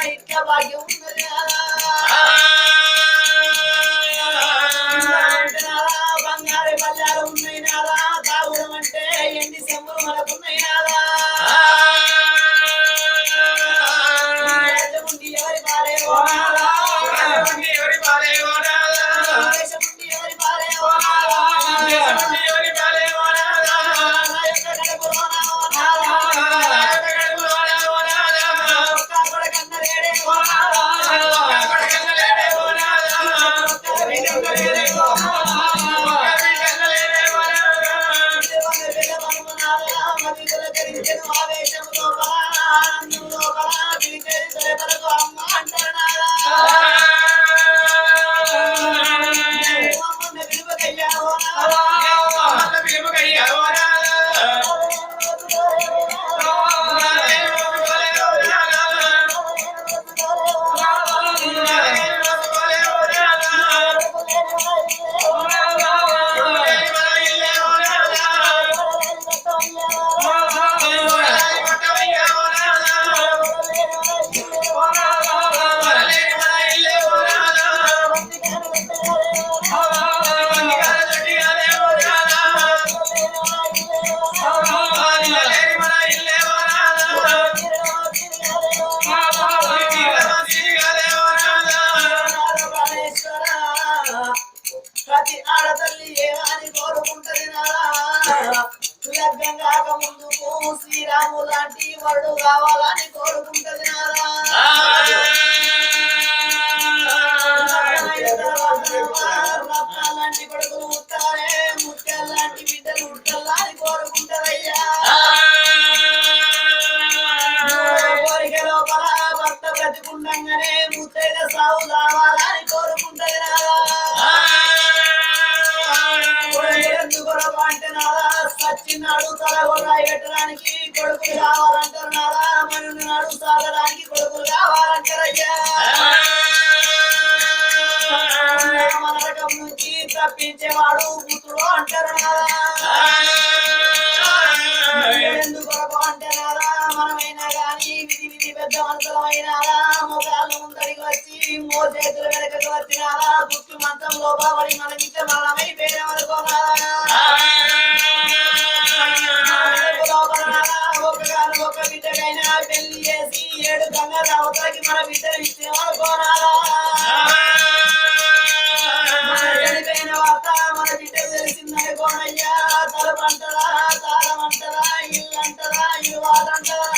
ఇట్లా భాగ్యం ఉన్నది బంగారు బల్లాలు ఉన్నాయి నాదా తాగుడం అంటే ఎన్ని సెంబులు మనకున్నాయి నాదా ఎవరి పాలేవో ఎవరి పాలేవో ఎవరి పాలేవో ప్రతి ఆడతల్లి ఏమని కోరుకుంటది లగ్నం కాక ముందుకు శ్రీరాము లాంటి వరుడు కావాలని కోరుకుంటది రత్నాలాంటి కొడుకులు ఉట్టారే ముత్యాలాంటి బిడ్డలు ఉట్టల్లాని కోరుకుంటారయ్యా కోరిక లోపల భర్త బ్రతికుండంగానే ముత్తైన సాగు కావాలని కోరుకుంటది అంటే నాదా సచ్చినాడు తలగొల్లాయి పెట్టడానికి కొడుకులు కావాలంటారు నాదా మనుని నాడు సాగడానికి కొడుకులు కావాలంటారయ్యా నరకం నుంచి తప్పించేవాడు పుత్రుడు అంటారు నాదా ఎందుకొరకు అంటే నాదా మనమైనా గాని విధి విధి పెద్ద మనసులమైనారా మోకాళ్ళు ముందరికి వచ్చి మో చేతుల వెనకకి వచ్చినారా గుర్తు మంత్రం లోపడి మనకిచ్చే మరణమై పేరెవరకు ఒక బిడ్డకైనా పెళ్లి చేసి 7 గంగల అవతలకి మన బిడ్డలు ఇచ్చేవాడుకోనాలా చనిపోయిన వార్త మన బిడ్డకు తెలిసిందనుకోనయ్యా తలపంటరా తాళమంటరా ఇల్లంటరా ఇరువాదంటరా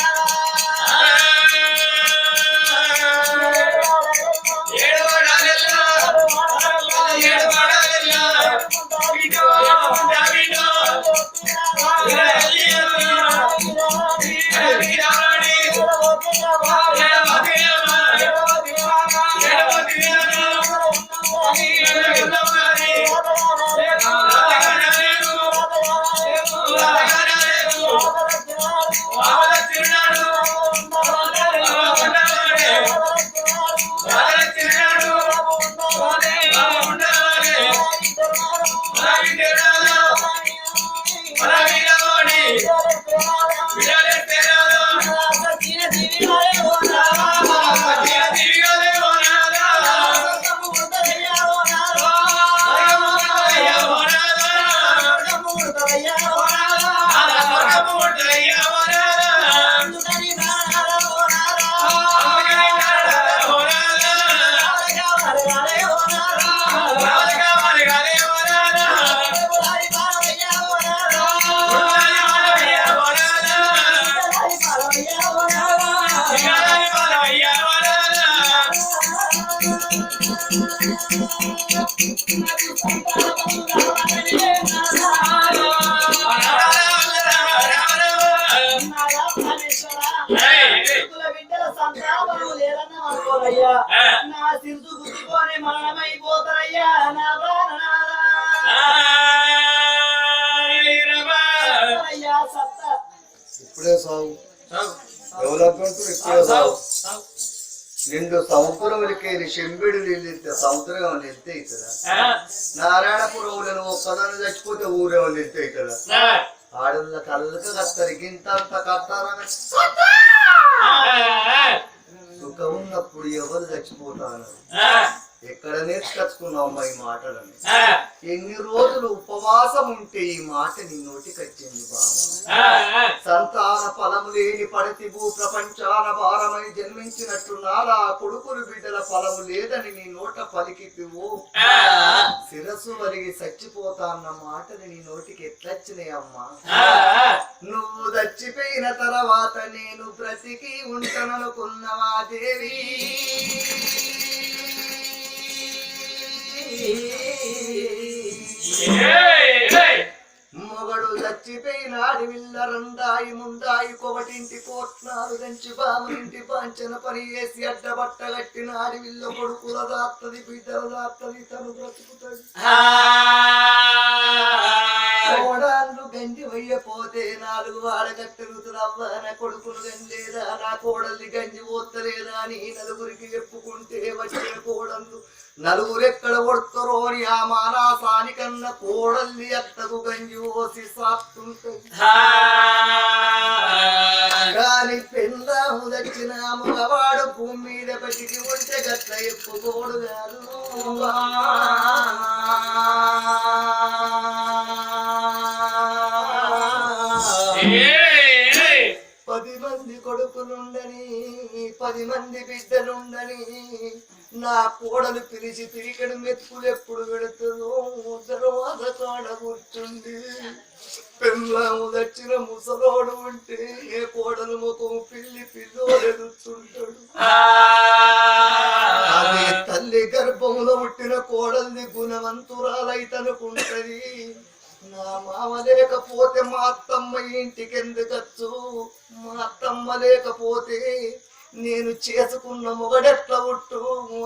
ఇప్పుడే సాగు డెవలప్మెంట్ ఇప్పుడే సాగు నిండు సంవత్సరములకి చెంబిడు నీళ్ళు ఇస్తే సంవత్సరం వెళ్తే అవుతుందా నారాయణపురంలో ఒక్కదాన్ని చచ్చిపోతే ఊరేవాళ్ళు వెళ్తే అవుతుందా ఆడళ్ళ కళ్ళకి కత్తరి గింత కత్తారని సుఖం ఉన్న ఇప్పుడు ఎవరు చచ్చిపోతాను ఎక్కడ నేర్చుకొచ్చుకున్నావు ఈ మాటలని ఎన్ని రోజులు ఉపవాసం ఉంటే ఈ మాట నీ నోటికి వచ్చింది బాబా సంతాన ఫలము లేని పడతి భూ ప్రపంచాన భారమై జన్మించినట్టు నాలా కొడుకులు బిడ్డల ఫలము లేదని నీ నోట పలికిపివు శిరస్సు వలిగి చచ్చిపోతా అన్న మాటని నీ నోటికి ఎట్లొచ్చినాయమ్మా నువ్వు చచ్చిపోయిన తర్వాత నేను బ్రతికి ఉంటాననుకున్నవా దేవి మొగడు చచ్చిపోయినాడి విల్లరందాయి ముందాయి కొవటింటి కోట్నాలు దంచి బామునింటి పంచన పని వేసి అడ్డబట్ట కట్టినాడి విల్ల కొడుకుల దాత్తది బిడ్డలు దాత్తది తను బ్రతుకుతుంది కోడాళ్ళు గంజి వయ్యపోతే 4 వాడగట్టెలుతురవ్వ నా కొడుకులు గంజేదా నా కోడల్ని గంజి పోతలేదా అని నలుగురికి చెప్పుకుంటే వచ్చిన కోడళ్ళు నలుగురెక్కడ కొడతారో అని ఆ మానాసానికన్నా కోడల్ని అత్తకు గంజి పోసి సాత్తుంటుంది కాని పెందాము దచ్చిన మగవాడు భూమి మీద బతికి ఉంటే గట్ల ఎప్పుకోడు కాదు 10 మంది కొడుకులుండని 10 మంది బిడ్డలుండని నా కోడలు పిలిచి తిరిగడు మెతుకులు ఎప్పుడు పెడుతుందో తర్వాత కాడ కూర్చుంది పెళ్ళాము దచ్చిన ముసలోడు ఉంటే ఏ కోడలు ముఖం పిల్లోడు ఎదుర్చుంటాడు అదే తల్లి గర్భంలో పుట్టిన కోడల్ని గుణవంతురాలైతనుకుంటది నా మామ లేకపోతే మా అత్తమ్మ ఇంటికి ఎందుకచ్చు మా అత్తమ్మ లేకపోతే నేను చేసుకున్న మొగడెట్ల పుట్టు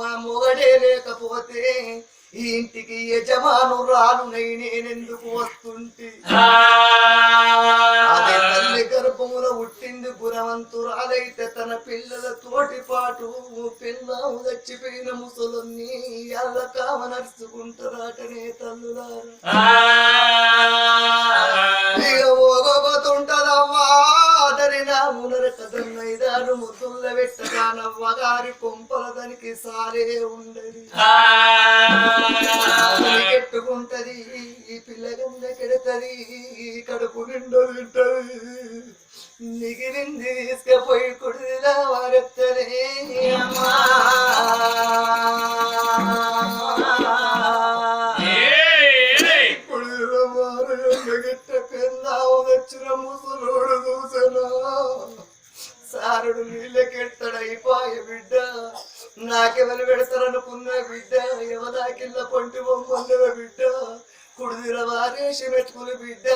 ఆ మొగడే లేకపోతే ఈ ఇంటికి యజమానురాలు నేనెందుకు వస్తుంటే అదే తల్లి గర్భములో పుట్టింది గుణవంతురాలైతే తన పిల్లల తోటి పాటు పిల్లలు చచ్చిపోయిన ముసలుని అల్ల కావ నడుచుకుంటారాటనే తల్లులారా ఓగొతుంటదవ్వా అదని నా మునరకదన్నైదారు ముద్దుల్ల పెట్టగానవ్వగారి కొంపల దానికి సారే ఉండది పెట్టుకుంటది ఈ పిల్లగంద కెడతది కడుపు నిండు తింటది మిగిలింది తీసుకపోయి కుడిలా వారెత్తనే అమ్మా కుడిలో వారెట్ట పెన్నావు వచ్చిన ముసలోడు చూసనా సారుడు నీళ్ళకెడతాడైపోయ బిడ్డ నాకెవరు పెడతారనుకున్న బిడ్డ ఎవదాకిల్ల పంటి బొమ్మల బిడ్డ కుడిదిల వారేసి మెతుకులు బిడ్డ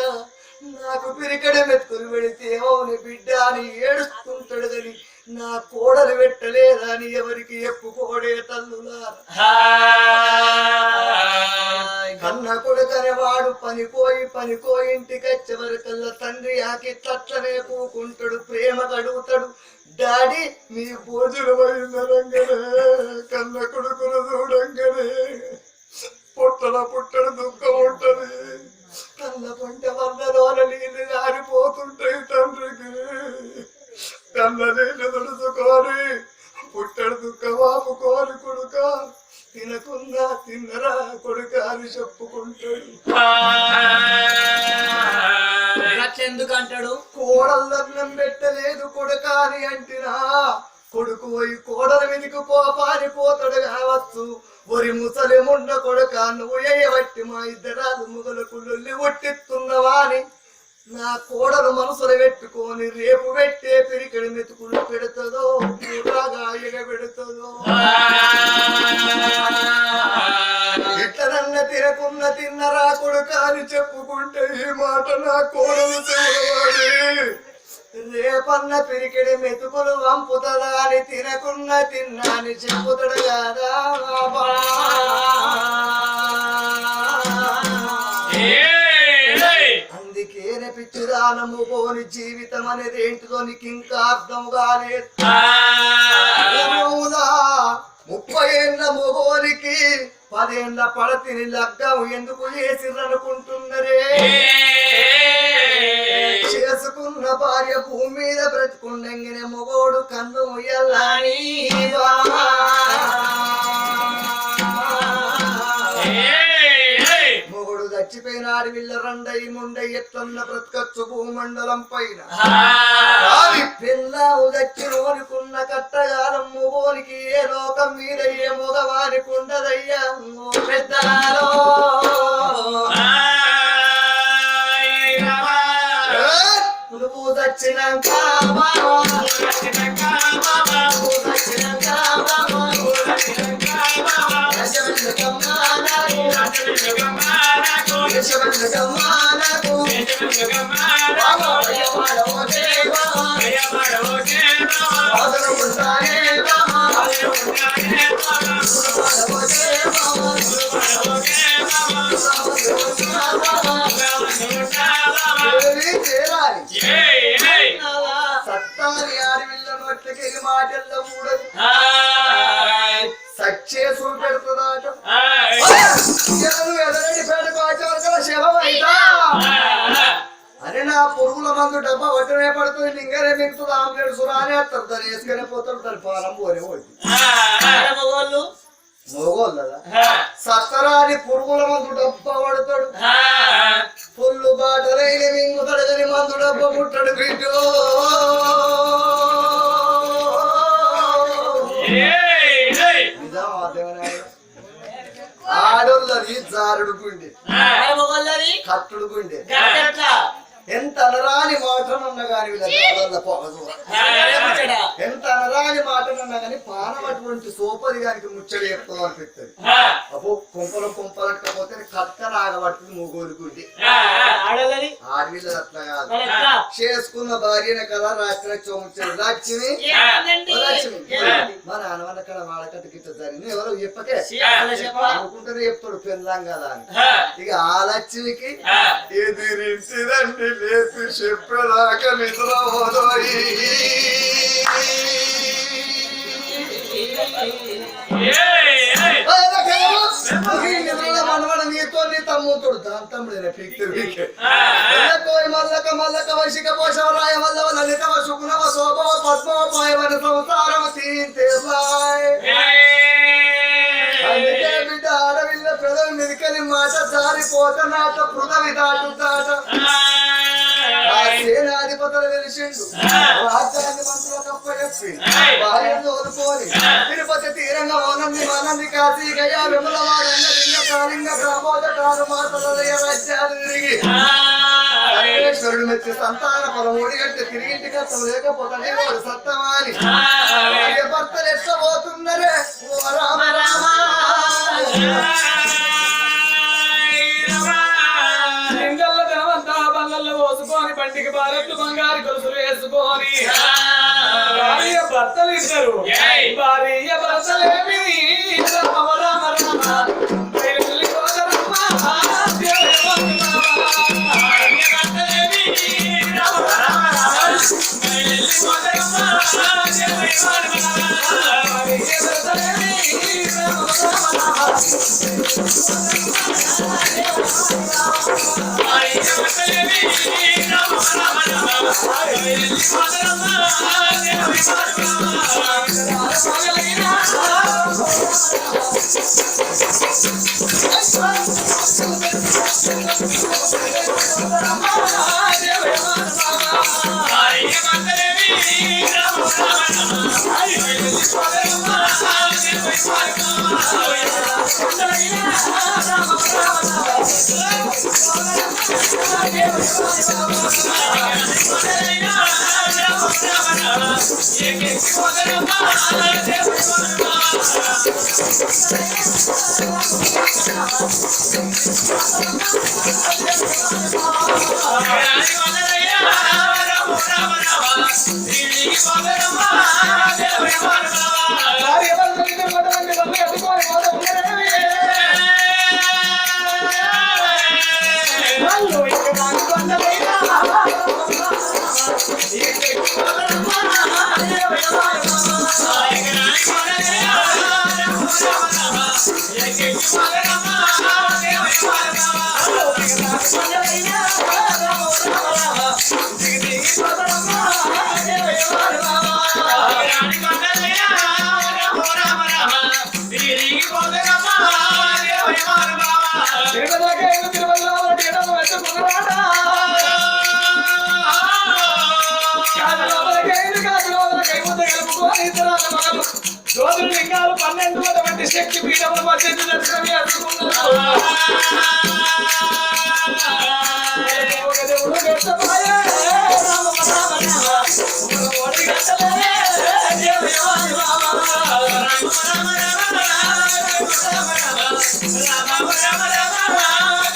నాకు పిరికడ మెతుకులు పెడితే ఏమవుని బిడ్డ అని ఏడుస్తుంటాడు కానీ నా కోడలు పెట్టలేదని ఎవరికి ఎప్పుకోడే తల్లులారా కన్న కొడుకనే వాడు పనిపోయి ఇంటికి వచ్చే వరకల్లా తండ్రి ఆకిట్లనే కూకుంటాడు ప్రేమ కడుగుతాడు డాడీ మీ భోజనం అయిందనంగానే కన్న కొడుకును చూడంగానే పుట్టడు దుఃఖం ఉంటది కన్న పంట వల్ల నీళ్ళు ఆరిపోతుంటాయి తండ్రికి కన్న నీళ్ళు తుడుచుకోని పుట్టడు దుఃఖం ఆపుకోని కొడుక తినకున్నా తిన్నరా కొడుక అని చెప్పుకుంటాడు ఎందుకంటాడు కోడల్లన్నం పెట్టలేదు కొడుక అని అంటినా కొడుకు పోయి కోడల మీదకి పారిపోతాడు కావచ్చు ఒరి ముసలి ముండ కొడుక నువ్వు ఎయ్యబట్టి మా ఇద్దరాలు ముగలకు లొల్లి ఒట్టిస్తున్నావా అని నా కోడలు మనసులు పెట్టుకొని రేపు పెట్టే పిరికడి మెతుకులు పెడుతుందో కూడాగా ఎగబెడుతుందో ఇట్లనన్న తినకున్న తిన్నరా కొడుక అని చెప్పుకుంటే ఈ మాట నా కోడలు చేయవాడి రేపన్న పిరికిడి మెతుకులు వంపుతదా అని తినకున్న తిన్నా అని చెప్పుతాడు కదా అందుకేనే పిచ్చిదానము పోని జీవితం అనేది ఏంటిదో నీకు ఇంకా అర్థం కాలేదు 30 ఏళ్ళ మొగోనికి 10 ఏళ్ళ పడతిని లగ్గం ఎందుకు చేసిర్రనుకుంటున్నరే చేసుకున్న భార్య భూమి మీద బ్రతుకుండంగానే మొగోడు కన్ను ముయ్యాలని ఆడవిల్ల రండై ముండై ఎట్లన్న బ్రతకచ్చు భూమండలం పైన పిల్లావు దచ్చినోనికున్న కట్టగాలం మూగోనికి ఏ లోకం మీద ఏ మగవానికి ఉండదయ్యా పెద్దలో నువ్వు దచ్చినాక సత్తాని ఆడవిల్ల నోట్లకెళ్ళి మాటల్లో కూడదు సచ్చే చూపెడుతుందాట ఎదరడి పేట కాచవరకల శవం అయితా అరే నా పురుగుల మందు డబ్బా వడ్డనే పడుతుంది నింగరే మిగుతుంది ఆమ్లెట్ సురానే వస్తారు దాన్ని వేసుకునే పోతారు దాని పాలం పోనే పోతుంది మొగోళ్ళదా సత్తరాని పురుగుల మందు డబ్బా పడతాడు పుల్లు బాటలైన మింగుతాడు కానీ మందు డబ్బా ముట్టడు బిడ్డో ఆడోళ్ళది జారుడు గుండె కట్టుడు గుండె ఎంత అనరాని మాటనన్నా గాని ఎంత అనరాని మాటనన్నా గాని పానం అటువంటి సోపది గానికి ముచ్చడి చెప్తాం అనిపిస్తుంది అప్పు కుంపలకపోతే కట్ట రాగబడుతుంది మూగోలుకుంటే ఆడవిల్లది అట్లా కాదు చేసుకున్న భార్యనే కదా రాత్రి చోముచ్చాడు లక్ష్మి మా నాన్నవన్న కడ వాడకట్టు గిట్ట జరిగింది ఎవరో చెప్పకే అనుకుంటేనే చెప్తాడు పెళ్ళాం కదా అని ఇక ఆ లక్ష్మికి ఎదిరించిదండి లేపి చెప్పేదాకా నిద్ర పోదోయి మనవడ నీతో నీ తమ్ముతుడు దాని తమ్ముడు పీక్తే మల్లక మల్లక వశిక పోషవరాయ వల్ల లలితవ శుకునవ శోభవ పద్మవ పాయవన సంసారవ తీంతే అందుకే బిడ్డ ఆడవిల్ల ప్రజలు మిదికని మాట జారిపోత నాట పృథవి దాటుతాట సేనాధిపతులు వెలిసిండు రాజ్యాన్ని మంత్రులకు అప్పచెప్పి భార్యను వదులుకొని తిరుపతి తీరంగా ఓనంది మానంది కాశీ గయా విమలవాడంగ లింగ కాళింగ గ్రామోద కారు మాతలయ రాజ్యాలు తిరిగి పరమేశ్వరుడు మెచ్చి సంతాన పొలం ఓడిగట్టి తిరిగింటికి అర్థం లేకపోతే వాడు సత్తమాని భర్తలు ఎత్తబోతున్నరే ఓ రామ రామ పోసుకొని పంటికి బారెట్లు బంగారు గొలుసులు వేసుకొని భార్య భర్తలు ఇద్దరు భార్య భర్తలేమి రామ రామ రామ Thank you. జ్యోతిర్లింగాలు 12 అటువంటి శక్తి పీఠములు మధ్య దర్శనం చేసుకున్నారు. ఒక దేవుడు గెట్టపాయే రామ రామ రామ ఓడి గెట్టలే దేవి వారి బాబా రామ రామ రామ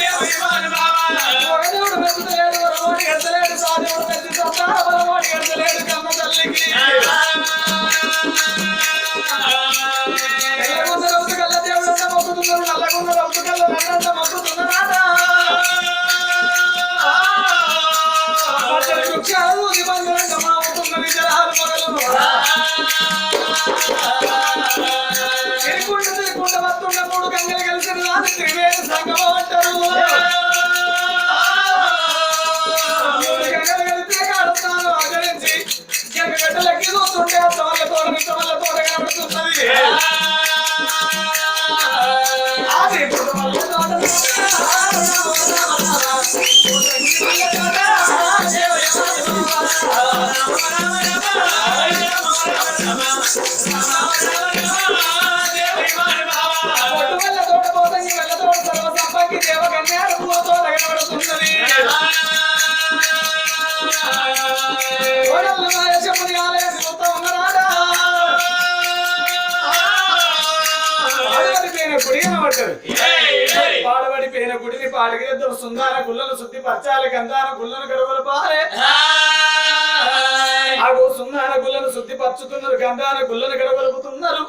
దేవి వారి బాబా ఒక దేవుడు మెచ్చలేడు ఓడి గెట్టలేడు సాదేవుడు మెచ్చి సత్తాబల ఓడి గెట్టలేడు కమ్మ తల్లికి మొక్కుతున్నారు నల్లగున్న రౌతుకల్ల నన్నంత మొక్కుతున్నాడా వృక్షాలు నిబంధనంగా మావుతున్న విజయాలు మొదలు తిరుగుండ వస్తున్న 3 గంగలు కలిసిన రాని త్రివేణి సంగమం అంటారు. 3 గంగలు కలిస్తే కాడుతాను ఆచరించి గంగగడ్డలకి చూస్తుంటే తోళ్ళ తోట కనబడుతున్నది. పాడబడిపోయిన గుడిని పాడిగేద్దాం సుందాన గుళ్ళను శుద్ధి పరచాలి గంధాన గుళ్ళను గడవలు పాలే ఆగో సుందాన గుళ్ళను శుద్ధి పరచుతున్నారు గంధాన గుళ్ళను గడవలుపుతున్నారు.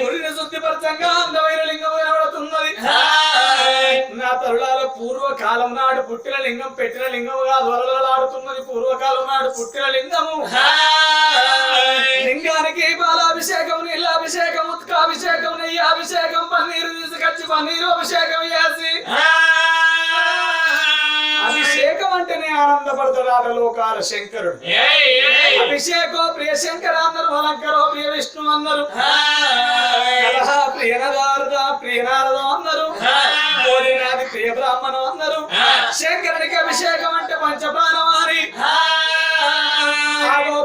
గుడిని శుద్ధిపరచంగా అందమైన లింగం కనబడుతున్నది. నా తరుణాల పూర్వకాలం నాడు పుట్టిన లింగం పెట్టిన లింగముగా దొరలాడుతున్నది. పూర్వకాలం నాడు పుట్టిన లింగము లింగానికి బాలాభిషేకం నీళ్ళాభిషేకం ఉత్కాభిషేకం నెయ్యాభిషేకం పన్నీరు తీసుకొచ్చి పన్నీరు అభిషేకం చేసి అభిషేకం అంటేనే ఆనందపడతాడు లోకాల శంకరుడు. అభిషేకో ప్రియ శంకర అన్నారు, అలంకరో ప్రియ విష్ణు అన్నారు, ప్రియ నారద ప్రియ నారద అన్నారు, భోజనాది ప్రియ బ్రాహ్మణం అన్నారు. శంకరునికి అభిషేకం అంటే పంచప్రాణం అని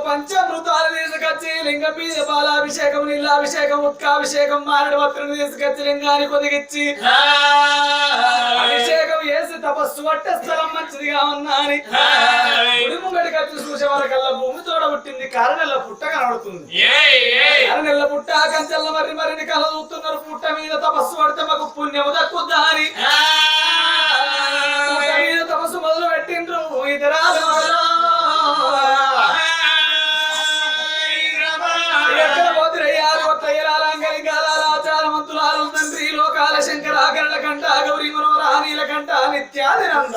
పంచామృతాలు తీసుకొచ్చి లింగం మీద బాలాభిషేకం నీళ్ళాభిషేకం ఉత్కాభిషేకం మారడు వత్రుని తీసుకొచ్చి లింగాన్ని కొదిగిచ్చి అభిషేకం చేసి తపస్సు పట్టే స్థలం మంచిదిగా ఉన్నాని ముంగడికి వచ్చి చూసే వరకల్లా భూమి తోడ పుట్టింది కారణెల్ల పుట్ట కనబడుతుంది. కారణెల్ల పుట్ట కంచెల్ల మరిని కళ చూస్తున్నారు. పుట్ట మీద తపస్సు పడితే మాకు పుణ్యము దక్కుద్దా అని పుట్ట మీద తపస్సు మొదలు పెట్టిండ్రు ఇతరాలు. తండ్రి లోకాల శంకర గరుడ కంట గౌరీ మనోహర నీలకంఠ నిత్యాదినంద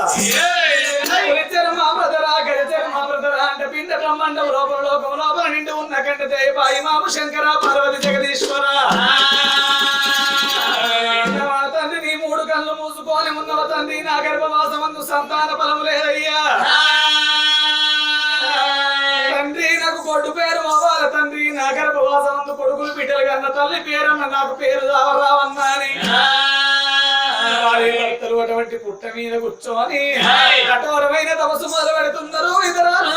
అంటే పిండ బ్రహ్మాండం లోపల లోకం లోపల నిండి ఉన్న కంట జయపాయి మాము శంకర పార్వతి జగదీశ్వర. తండ్రి నీ 3 కళ్ళు మూసుకొని ఉన్నవ తండ్రి నా గర్భవాసమందు సంతాన ఫలము లేదయ్యా తండ్రి. నాకు కొడుకు పేరు అవ్వాల తండ్రి, నా గర్భవాసమందు కొడుకులు బిడ్డలు కన్న తల్లి పేరన్న నాకు పేరు రావన్నా అని భర్తలు అటువంటి పుట్ట మీద కూర్చొని కఠోరమైన తపస్సు మొదలు పెడుతున్నారు ఇతరాలు.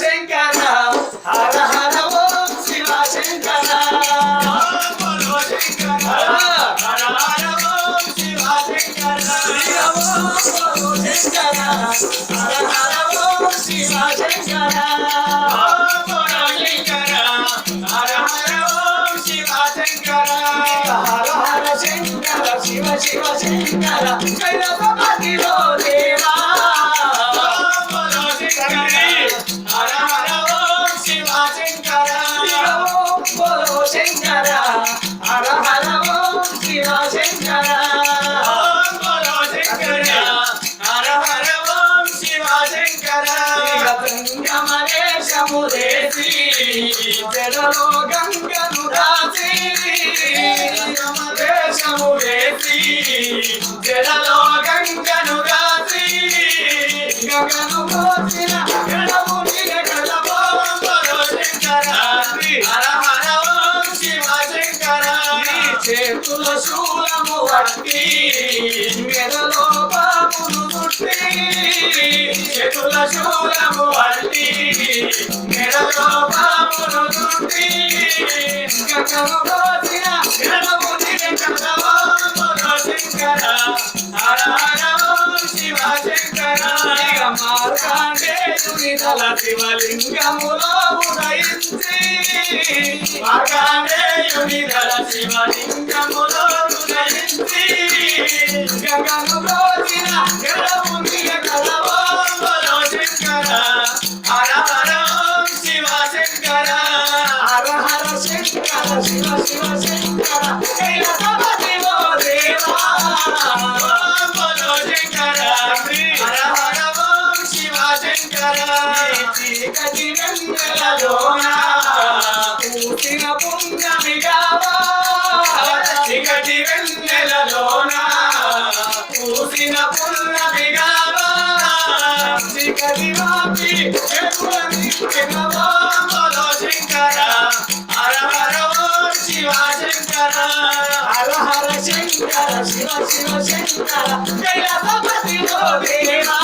శంకర హర హర ఓం శివ శంకర శంకర హర హర ఓం శివ శంకర శంకర హర హర ఓం శివ శంకర హర హర ఓం శివ శంకర హర హర శంకర శివ శివ శంకర కైలాసపతిలో దేవా హర హర ఓం శివ శంకర బోలో శంకర హర హర ఓం శివ శంకర బోలో శంకర హర హర ఓం శివ శంకర. గంగమరేశము దేశి జడలో గంగను దాసి గంగమరేశము దేశి జడలో గంగను దాసి గగను మోసిన గడము మీద గడబోలో శంకర హర హర ఓం శివ శంకర. చేతుల శూలము పట్టి మెడలో బాబును చుట్టి చేతుల శూలము అల్లి మెడలో పామును చుట్టి గంగను కోసిన గణముని వెంకటరమణ శంకర హర హర ఓం శివ శంకర మార్కండేయుని తల శివలింగములో ఉదయించి మార్కండేయుని తల శివలింగములో ఉదయించి గంగను కోసిన గణముని వెంకటరమణ శంకర హర హర ఓం శివ శంకర హర హర శంకర శివ శివ శంకర కైలాసపతి ఓ దేవా ఓం బలో శంకర హర హర ఓం శివ శంకర చీకటి వెన్నెలలోన పూసిన పుణ్యమిగావా చీకటి వెన్నెలలోన పూసిన పుణ్యమిగావా చీకటి వాపి చెప్పులని బలో శంకర హర హర ఓం శివ శంకర హర హర శంకర శివ శివ శంకర కైలాసపతి ఓ దేవా